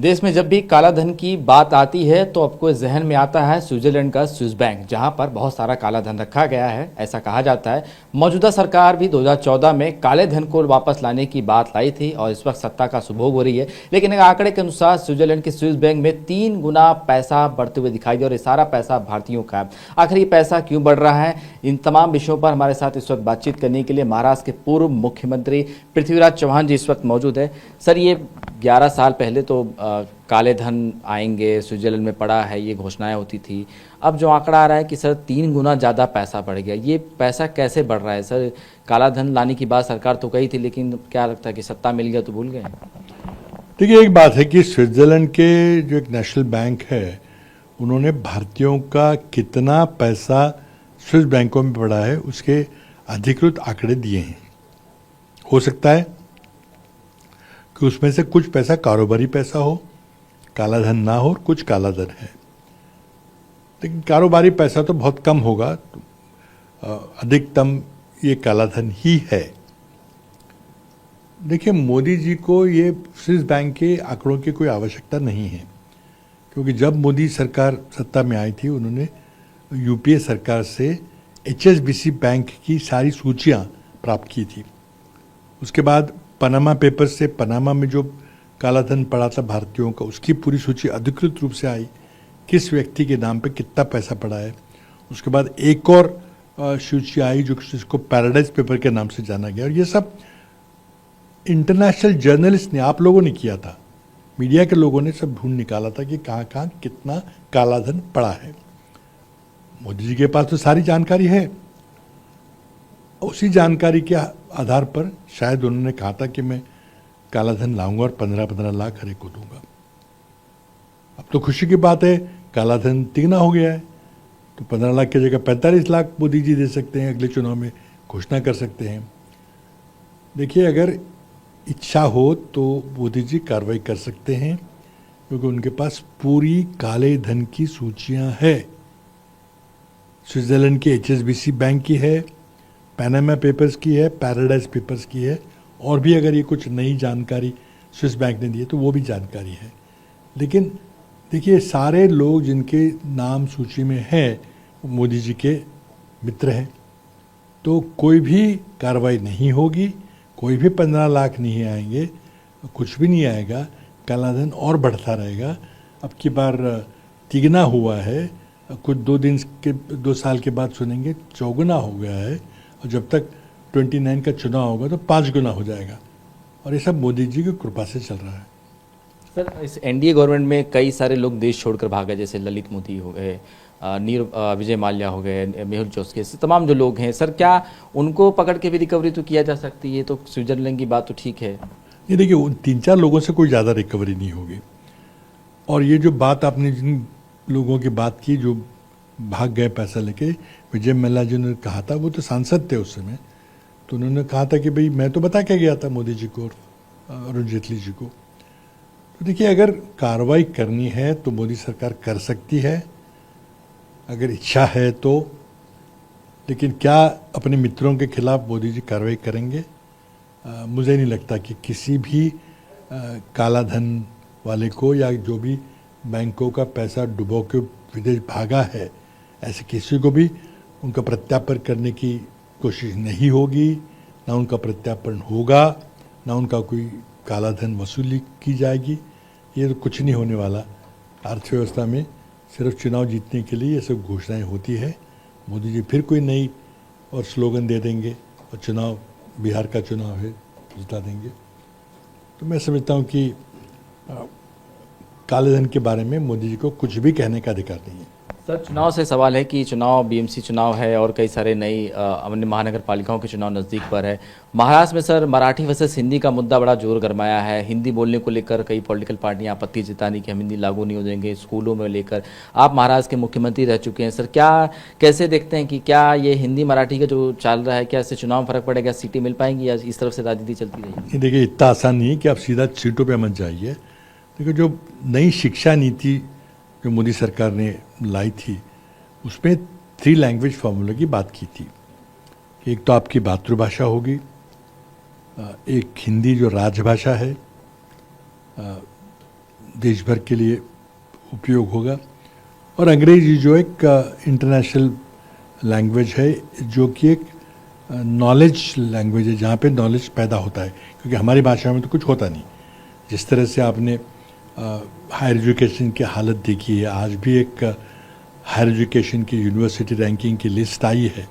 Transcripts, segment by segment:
देश में जब भी काला धन की बात आती है तो आपको जहन में आता है स्विट्जरलैंड का स्विस बैंक, जहां पर बहुत सारा काला धन रखा गया है। ऐसा कहा जाता है मौजूदा सरकार भी 2014 में काले धन को वापस लाने की बात लाई थी और इस वक्त सत्ता का सुभोग हो रही है। लेकिन एक आंकड़े के अनुसार स्विट्जरलैंड के स्विस बैंक में 3 गुना पैसा बढ़ते हुए दिखाई दिया और ये सारा पैसा भारतीयों का है। आखिर ये पैसा क्यों बढ़ रहा है, इन तमाम विषयों पर हमारे साथ इस वक्त बातचीत करने के लिए महाराष्ट्र के पूर्व मुख्यमंत्री पृथ्वीराज चौहान जी इस वक्त मौजूद है। सर, ये 11 साल पहले तो काले धन आएंगे, स्विट्जरलैंड में पड़ा है, ये घोषणाएं होती थी। अब जो आंकड़ा आ रहा है कि सर 3 गुना ज़्यादा पैसा बढ़ गया, ये पैसा कैसे बढ़ रहा है सर? काला धन लाने की बात सरकार तो कही थी, लेकिन क्या लगता है कि सत्ता मिल गया तो भूल गए? देखिए, एक बात है कि स्विट्जरलैंड के जो एक नेशनल बैंक है, उन्होंने भारतीयों का कितना पैसा स्विस बैंकों में पड़ा है उसके अधिकृत आंकड़े दिए हैं। हो सकता है कि उसमें से कुछ पैसा कारोबारी पैसा हो, काला धन ना हो, और कुछ काला धन है। लेकिन कारोबारी पैसा तो बहुत कम होगा, अधिकतम ये काला धन ही है। देखिए, मोदी जी को ये स्विस बैंक के आंकड़ों की कोई आवश्यकता नहीं है, क्योंकि जब मोदी सरकार सत्ता में आई थी, उन्होंने यूपीए सरकार से एचएसबीसी बैंक की सारी सूचियां प्राप्त की थी। उसके बाद पनामा पेपर्स से पनामा में जो काला धन पड़ा था भारतीयों का, उसकी पूरी सूची अधिकृत रूप से आई, किस व्यक्ति के नाम पे कितना पैसा पड़ा है। उसके बाद एक और सूची आई जिसको पैराडाइज पेपर के नाम से जाना गया, और ये सब इंटरनेशनल जर्नलिस्ट ने, आप लोगों ने किया था, मीडिया के लोगों ने सब ढूंढ निकाला था कि कहाँ कहाँ कितना काला धन पड़ा है। मोदी जी के पास तो सारी जानकारी है। उसी जानकारी के आधार पर शायद उन्होंने कहा था कि मैं काला धन लाऊंगा और 15-15 लाख हर एक को दूंगा। अब तो खुशी की बात है, काला धन तिगना हो गया है, तो 15 लाख की जगह 45 लाख मोदी जी दे सकते हैं, अगले चुनाव में घोषणा कर सकते हैं। देखिए, अगर इच्छा हो तो मोदी जी कार्रवाई कर सकते हैं, क्योंकि उनके पास पूरी काले धन की सूचियां है। स्विट्जरलैंड के एचएसबीसी बैंक की है, पनामा पेपर्स की है, पैराडाइज पेपर्स की है, और भी अगर ये कुछ नई जानकारी स्विस बैंक ने दी है तो वो भी जानकारी है। लेकिन देखिए, सारे लोग जिनके नाम सूची में है मोदी जी के मित्र हैं, तो कोई भी कार्रवाई नहीं होगी, कोई भी 15 लाख नहीं आएंगे, कुछ भी नहीं आएगा, काला धन और बढ़ता रहेगा। अब की बार तिगना हुआ है, कुछ 2 साल के बाद सुनेंगे चौगुना हो गया है, और जब तक 29 का चुनाव होगा तो 5 गुना हो जाएगा। और ये सब मोदी जी की कृपा से चल रहा है। सर, इस एनडीए गवर्नमेंट में कई सारे लोग देश छोड़कर भागे, जैसे ललित मोदी हो गए, विजय माल्या हो गए, मेहुल चोक्सी, तमाम जो लोग हैं, सर क्या उनको पकड़ के भी रिकवरी तो किया जा सकती है? तो स्विट्जरलैंड की बात तो ठीक है। ये देखिए, उन 3-4 लोगों से कोई ज़्यादा रिकवरी नहीं होगी। और ये जो बात आपने जिन लोगों की बात की जो भाग गए पैसा लेके, विजय माल्या जी ने कहा था, वो तो सांसद थे उस समय, तो उन्होंने कहा था कि भाई मैं तो बता के गया था मोदी जी को और अरुण जेटली जी को। तो देखिए, अगर कार्रवाई करनी है तो मोदी सरकार कर सकती है, अगर इच्छा है तो। लेकिन क्या अपने मित्रों के खिलाफ मोदी जी कार्रवाई करेंगे? मुझे नहीं लगता कि किसी भी काला धन वाले को या जो भी बैंकों का पैसा डुबो के विदेश भागा है, ऐसे किसी को भी उनका प्रत्यार्पण करने की कोशिश नहीं होगी, ना उनका प्रत्यार्पण होगा, ना उनका कोई काला धन वसूली की जाएगी। ये तो कुछ नहीं होने वाला। अर्थव्यवस्था में सिर्फ चुनाव जीतने के लिए ये सब घोषणाएं होती है। मोदी जी फिर कोई नई और स्लोगन दे देंगे और चुनाव, बिहार का चुनाव है, जिता देंगे। तो मैं समझता हूँ कि काले धन के बारे में मोदी जी को कुछ भी कहने का अधिकार नहीं है। सर, चुनाव से सवाल है कि चुनाव, बीएमसी चुनाव है और कई सारे नई अन्य महानगर पालिकाओं के चुनाव नज़दीक पर है। महाराष्ट्र में सर मराठी वर्सेस हिंदी का मुद्दा बड़ा जोर गरमाया है। हिंदी बोलने को लेकर कई पॉलिटिकल पार्टियां आपत्ति जतानी कि हम हिंदी लागू नहीं हो जाएंगे स्कूलों में लेकर। आप महाराष्ट्र के मुख्यमंत्री रह चुके हैं सर, क्या कैसे देखते हैं कि क्या ये हिंदी मराठी का जो चल रहा है, क्या इससे चुनाव में फर्क पड़ेगा, सीटें मिल पाएंगी या इस तरफ से राजनीति चलती रहेगी? देखिए, इतना आसान नहीं है कि आप सीधा सीटों पर मत जाइए। देखिए, जो नई शिक्षा नीति जो मोदी सरकार ने लाई थी, उसमें 3 लैंग्वेज फार्मूला की बात की थी। एक तो आपकी मातृभाषा होगी, एक हिंदी जो राजभाषा है, देश भर के लिए उपयोग होगा। और अंग्रेजी जो एक इंटरनेशनल लैंग्वेज है, जो कि एक नॉलेज लैंग्वेज है, जहाँ पे नॉलेज पैदा होता है, क्योंकि हमारी भाषा में तो कुछ होता नहीं। जिस तरह से आपने हायर एजुकेशन की हालत देखी है, आज भी एक हायर एजुकेशन की यूनिवर्सिटी रैंकिंग की लिस्ट आई है,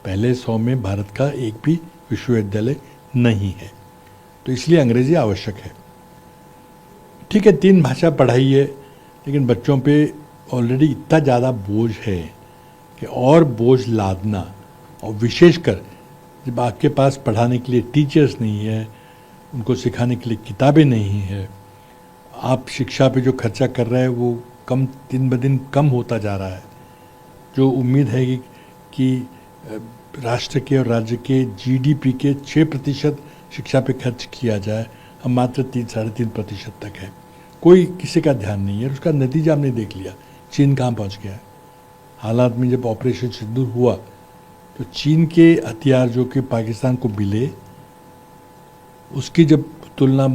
पहले 100 में भारत का एक भी विश्वविद्यालय नहीं है। तो इसलिए अंग्रेजी आवश्यक है। ठीक है, 3 भाषा पढ़ाइए, लेकिन बच्चों पे ऑलरेडी इतना ज़्यादा बोझ है कि और बोझ लादना, और विशेषकर जब आपके पास पढ़ाने के लिए टीचर्स नहीं है, उनको सिखाने के लिए किताबें नहीं है, आप शिक्षा पे जो खर्चा कर रहे हैं वो दिन ब दिन कम होता जा रहा है। जो उम्मीद है कि राष्ट्र के और राज्य के जीडीपी के 6% शिक्षा पे खर्च किया जाए, हम मात्र 3-3.5% तक है। कोई किसी का ध्यान नहीं है। उसका नतीजा हमने देख लिया, चीन कहाँ पहुँच गया है। हालात में जब ऑपरेशन सिंदूर हुआ तो चीन के हथियार जो कि पाकिस्तान को मिले, उसकी जब तुलना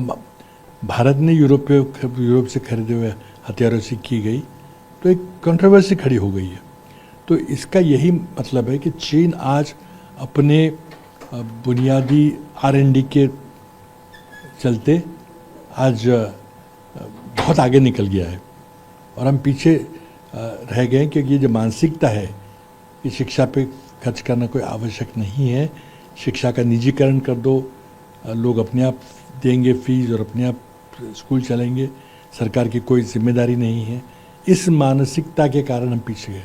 भारत ने यूरोप से खरीदे हुए हथियारों से की गई तो एक कंट्रोवर्सी खड़ी हो गई है। तो इसका यही मतलब है कि चीन आज अपने बुनियादी R&D के चलते आज बहुत आगे निकल गया है, और हम पीछे रह गए, क्योंकि ये जो मानसिकता है कि शिक्षा पे खर्च करना कोई आवश्यक नहीं है, शिक्षा का निजीकरण कर दो, लोग अपने आप देंगे फीस और अपने आप स्कूल चलेंगे, सरकार की कोई जिम्मेदारी नहीं है, इस मानसिकता के कारण हम पीछे गए।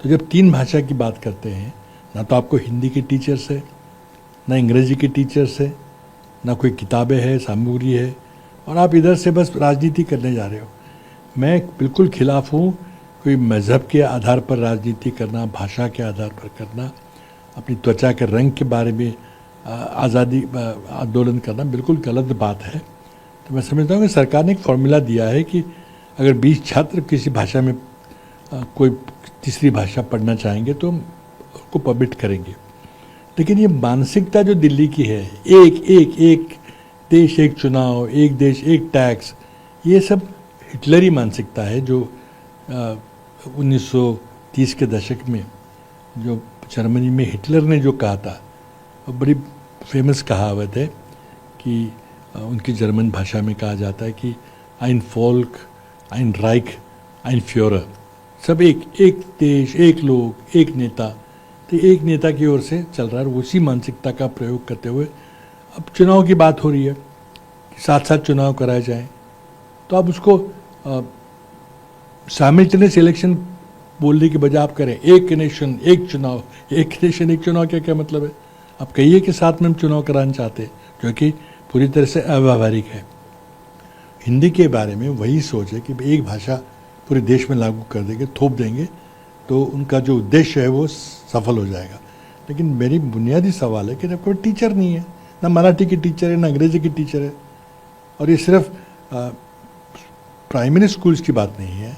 तो जब 3 भाषा की बात करते हैं, ना तो आपको हिंदी के टीचर्स है, ना अंग्रेजी के टीचर्स है, ना कोई किताबें है, सामग्री है, और आप इधर से बस राजनीति करने जा रहे हो। मैं बिल्कुल खिलाफ हूँ कोई मज़हब के आधार पर राजनीति करना, भाषा के आधार पर करना, अपनी त्वचा के रंग के बारे में आज़ादी आंदोलन करना बिल्कुल गलत बात है। तो मैं समझता हूँ कि सरकार ने एक फॉर्मूला दिया है कि अगर 20 छात्र किसी भाषा में कोई तीसरी भाषा पढ़ना चाहेंगे तो उसको परमिट करेंगे। लेकिन ये मानसिकता जो दिल्ली की है, एक देश एक चुनाव, एक देश एक टैक्स, ये सब हिटलरी मानसिकता है, जो 1930 के दशक में जो जर्मनी में हिटलर ने जो कहा था, वो बड़ी फेमस कहावत है कि उनकी जर्मन भाषा में कहा जाता है कि आइन फोल्क, आइन राइक, आइन फ्यूरर, सब एक देश, एक लोग, एक नेता। तो एक नेता की ओर से चल रहा है, और उसी मानसिकता का प्रयोग करते हुए अब चुनाव की बात हो रही है कि साथ चुनाव कराए जाएं। तो आप उसको साइमल्टेनियस इलेक्शन बोलने की बजाय आप करें एक नेशन एक चुनाव। एक नेशन एक चुनाव क्या मतलब है? आप कहिए कि साथ में हम चुनाव कराना चाहते हैं, जो कि पूरी तरह से अव्यावहारिक है। हिंदी के बारे में वही सोच है कि एक भाषा पूरे देश में लागू कर देंगे, थोप देंगे, तो उनका जो उद्देश्य है वो सफल हो जाएगा। लेकिन मेरी बुनियादी सवाल है कि जब कोई टीचर नहीं है, ना मराठी की टीचर है, ना अंग्रेजी की टीचर है, और ये सिर्फ प्राइमरी स्कूल्स की बात नहीं है,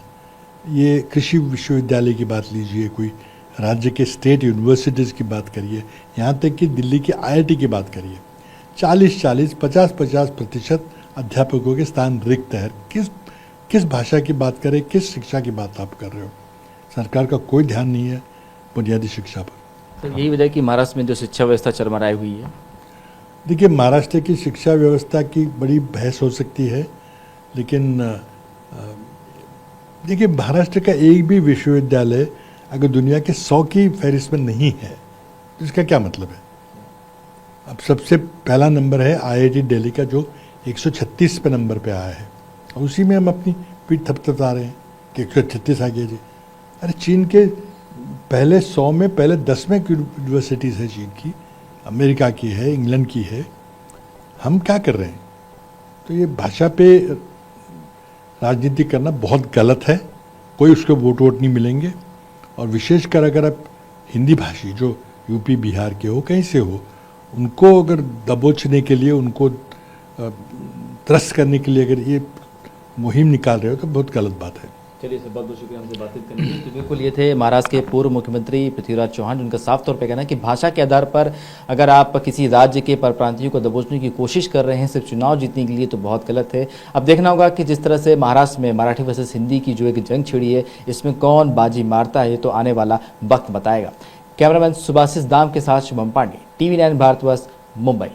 ये कृषि विश्वविद्यालय की बात लीजिए, कोई राज्य के स्टेट यूनिवर्सिटीज़ की बात करिए, यहाँ तक कि दिल्ली की IIT की बात करिए, 40-40, 50-50% अध्यापकों के स्थान रिक्त है। किस भाषा की बात करें, किस शिक्षा की बात आप कर रहे हो? सरकार का कोई ध्यान नहीं है बुनियादी शिक्षा पर। तो यही वजह कि महाराष्ट्र में जो शिक्षा व्यवस्था चरमराई हुई है। देखिए, महाराष्ट्र की शिक्षा व्यवस्था की बड़ी बहस हो सकती है, लेकिन देखिए, महाराष्ट्र का एक भी विश्वविद्यालय अगर दुनिया के 100 की फहरिस्त में नहीं है तो इसका क्या मतलब है? अब सबसे पहला नंबर है IIT दिल्ली का, जो 136 पे नंबर पे आया है, और उसी में हम अपनी पीठ थपथपा रहे हैं कि 136 आ गया जी। अरे चीन के पहले 100 में पहले 10 में यूनिवर्सिटीज़ है चीन की, अमेरिका की है, इंग्लैंड की है, हम क्या कर रहे हैं? तो ये भाषा पे राजनीति करना बहुत गलत है। कोई उसके वोट नहीं मिलेंगे, और विशेषकर अगर आप हिंदी भाषी जो यूपी बिहार के हो, कहीं से हो, उनको अगर दबोचने के लिए, उनको त्रस्त करने के लिए अगर ये मुहिम निकाल रहे हो तो बहुत गलत बात है। चलिए सर, बहुत बहुत शुक्रिया हमसे बातचीत करने के लिए। तो बिल्कुल ये थे महाराष्ट्र के पूर्व मुख्यमंत्री पृथ्वीराज चौहान, जिनका साफ तौर पे कहना है कि भाषा के आधार पर अगर आप किसी राज्य के परप्रांतियों को दबोचने की कोशिश कर रहे हैं सिर्फ चुनाव जीतने के लिए, तो बहुत गलत है। अब देखना होगा कि जिस तरह से महाराष्ट्र में मराठी वर्सेस हिंदी की जो एक जंग छिड़ी है, इसमें कौन बाजी मारता है, ये तो आने वाला वक्त बताएगा। कैमरामैन सुभाषिस दाम के साथ शुभम पांडे, TV9 भारतवर्ष, मुंबई।